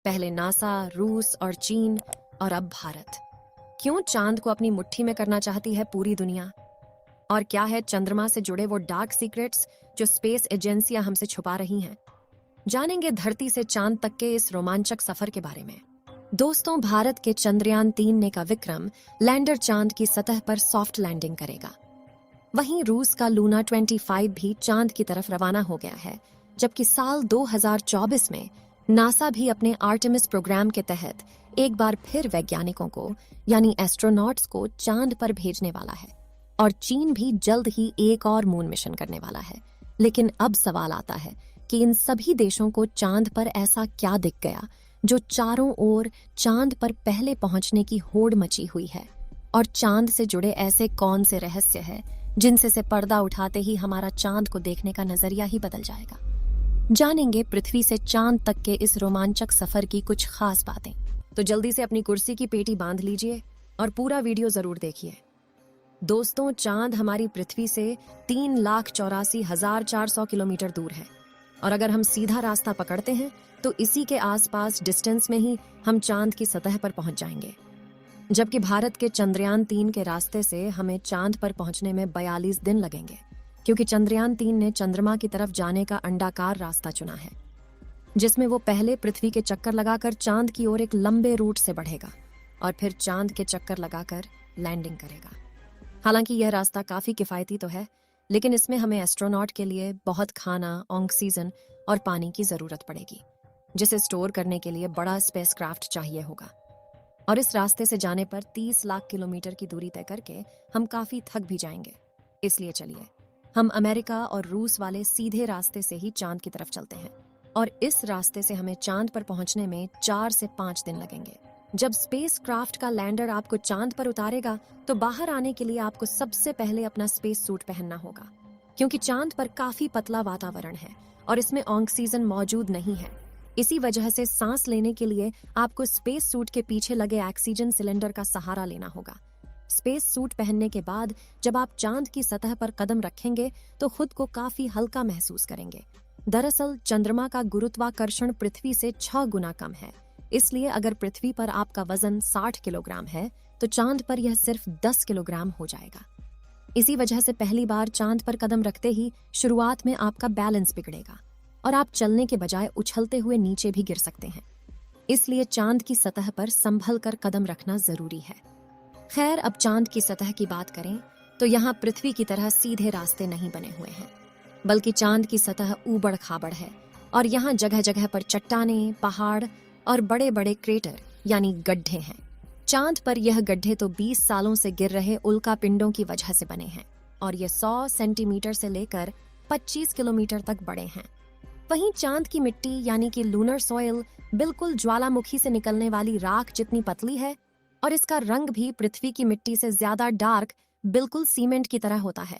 पहले नासा, रूस और चीन और अब भारत। क्यों चांद को अपनी मुट्ठी में करना चाहती है पूरी दुनिया? और क्या है चंद्रमा से जुड़े वो डार्क सीक्रेट्स जो स्पेस एजेंसियां हमसे छुपा रही हैं? जानेंगे धरती से चांद तक के इस रोमांचक सफर के बारे में। दोस्तों, भारत के चंद्रयान 3 ने का विक्रम लैंडर चांद की सतह पर सॉफ्ट लैंडिंग करेगा। वहीं रूस का लूना 25 भी चांद की तरफ रवाना हो गया है, जबकि साल 2024 में नासा भी अपने आर्टेमिस प्रोग्राम के तहत एक बार फिर वैज्ञानिकों को यानी एस्ट्रोनॉट्स को चांद पर भेजने वाला है। और चीन भी जल्द ही एक और मून मिशन करने वाला है। लेकिन अब सवाल आता है कि इन सभी देशों को चांद पर ऐसा क्या दिख गया जो चारों ओर चांद पर पहले पहुंचने की होड़ मची हुई है? और चांद से जुड़े ऐसे कौन से रहस्य हैं जिनसे से पर्दा उठाते ही हमारा चांद को देखने का नजरिया ही बदल जाएगा? जानेंगे पृथ्वी से चांद तक के इस रोमांचक सफर की कुछ खास बातें। तो जल्दी से अपनी कुर्सी की पेटी बांध लीजिए और पूरा वीडियो जरूर देखिए। दोस्तों, चांद हमारी पृथ्वी से 3,84,400 किलोमीटर दूर है और अगर हम सीधा रास्ता पकड़ते हैं तो इसी के आसपास डिस्टेंस में ही हम चांद की सतह पर पहुंच जाएंगे। जबकि भारत के चंद्रयान 3 के रास्ते से हमें चांद पर पहुंचने में 42 दिन लगेंगे, क्योंकि चंद्रयान 3 ने चंद्रमा की तरफ जाने का अंडाकार रास्ता चुना है, जिसमें वो पहले पृथ्वी के चक्कर लगाकर चांद की ओर एक लंबे रूट से बढ़ेगा और फिर चांद के चक्कर लगाकर लैंडिंग करेगा। हालांकि यह रास्ता काफी किफायती तो है, लेकिन इसमें हमें एस्ट्रोनॉट के लिए बहुत खाना, ऑक्सीजन और पानी की जरूरत पड़ेगी, जिसे स्टोर करने के लिए बड़ा स्पेसक्राफ्ट चाहिए होगा। और इस रास्ते से जाने पर 30 लाख किलोमीटर की दूरी तय करके हम काफी थक भी जाएंगे। इसलिए चलिए हम अमेरिका और रूस वाले सीधे रास्ते से ही चांद की तरफ चलते हैं। और इस रास्ते से हमें चांद पर पहुंचने में 4 से 5 दिन लगेंगे। जब स्पेसक्राफ्ट का लैंडर आपको चांद पर उतारेगा तो बाहर आने के लिए आपको सबसे पहले अपना स्पेस सूट पहनना होगा, क्योंकि चांद पर काफी पतला वातावरण है और इसमें ऑक्सीजन मौजूद नहीं है। इसी वजह से सांस लेने के लिए आपको स्पेस सूट के पीछे लगे ऑक्सीजन सिलेंडर का सहारा लेना होगा। स्पेस सूट पहनने के बाद जब आप चांद की सतह पर कदम रखेंगे तो खुद को काफी हल्का महसूस करेंगे। दरअसल चंद्रमा का गुरुत्वाकर्षण पृथ्वी से 6 गुना कम है, इसलिए अगर पृथ्वी पर आपका वजन 60 किलोग्राम है तो चांद पर यह सिर्फ 10 किलोग्राम हो जाएगा। इसी वजह से पहली बार चांद पर कदम रखते ही शुरुआत में आपका बैलेंस बिगड़ेगा और आप चलने के बजाय उछलते हुए नीचे भी गिर सकते हैं। इसलिए चांद की सतह पर संभल कर कदम रखना जरूरी है। खैर, अब चांद की सतह की बात करें तो यहाँ पृथ्वी की तरह सीधे रास्ते नहीं बने हुए हैं, बल्कि चांद की सतह ऊबड़ खाबड़ है और यहाँ जगह जगह पर चट्टानें, पहाड़ और बड़े बड़े क्रेटर यानी गड्ढे हैं। चांद पर यह गड्ढे तो 20 सालों से गिर रहे उल्का पिंडों की वजह से बने हैं और ये 100 सेंटीमीटर से लेकर 25 किलोमीटर तक बड़े हैं। वहीं चांद की मिट्टी यानी कि लूनर सॉइल बिल्कुल ज्वालामुखी से निकलने वाली राख जितनी पतली है और इसका रंग भी पृथ्वी की मिट्टी से ज्यादा डार्क, बिल्कुल सीमेंट की तरह होता है।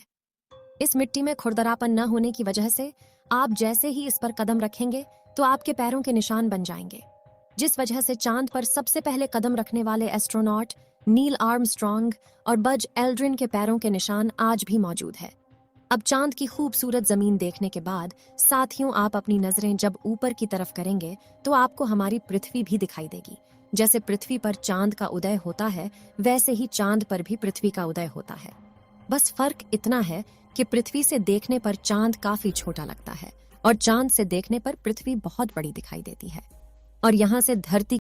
इस मिट्टी में खुरदरापन न होने की वजह से आप जैसे ही इस पर कदम रखेंगे तो आपके पैरों के निशान बन जाएंगे, जिस वजह से चांद पर सबसे पहले कदम रखने वाले एस्ट्रोनॉट नील आर्मस्ट्रॉन्ग और बज एल्ड्रिन के पैरों के निशान आज भी मौजूद है। अब चांद की खूबसूरत जमीन देखने के बाद साथियों, आप अपनी नजरें जब ऊपर की तरफ करेंगे तो आपको हमारी पृथ्वी भी दिखाई देगी। जैसे पृथ्वी पर चांद का उदय होता है, वैसे ही चांद पर भी पृथ्वी का उदय होता है। बस फर्क इतना है कि पृथ्वी से देखने पर चांद काफी छोटा लगता है और चांद से देखने पर पृथ्वी बहुत बड़ी दिखाई देती है। और यहाँ से धरती